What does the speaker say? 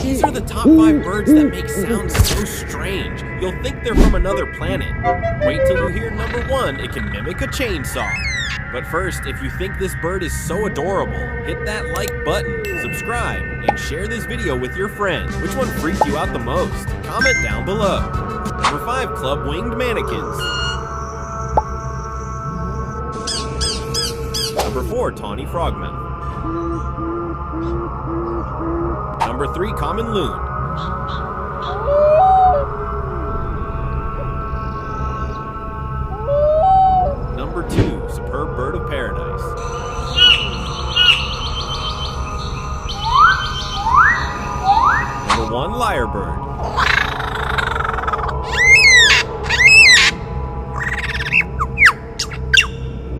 These are the top 5 birds that make sounds so strange, you'll think they're from another planet. Wait till you hear number 1, it can mimic a chainsaw. But first, if you think this bird is so adorable, hit that like button, subscribe, and share this video with your friends. Which one freaked you out the most? Comment down below. Number 5, Club-winged Manakins. Number 4, Tawny Frogmouth. Number 3, Common Loon. Number 2, Superb Bird of Paradise. Number 1, Lyrebird.